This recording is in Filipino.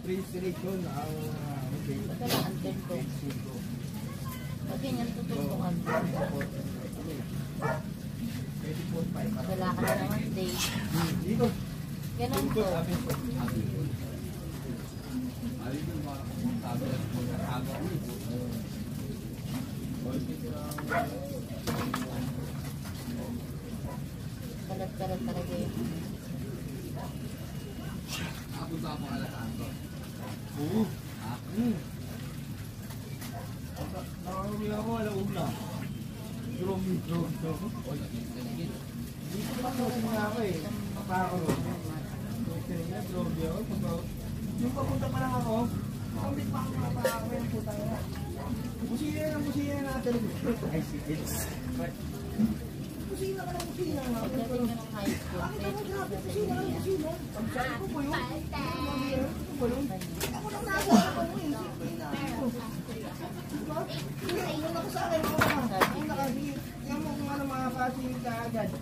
restoration ang Kailangan din ko. Kasi yan tututukan. 24/5. Wala ka na naman day. Dito. Ganun po. Kalat-kalat talaga yun. Ako sa mga alataan ko. Oo. Nakakawin ako alauna. Drone. Dito pa ako ako eh. Makakaroon. Yung papunta pa lang ako, kambit pa ako mapakawa yung putang na. Busina natin. Ay, sige. Busina ka ng busina. Pagdating ka ng high school, Bakit ako grabe? Busina. Pagsabi ko po yun. Ako lang nasa ako mo yun. Diba? Ilan ako sa akin. Ako nakabigit. Yan mo kung ano makakasingit ka agad.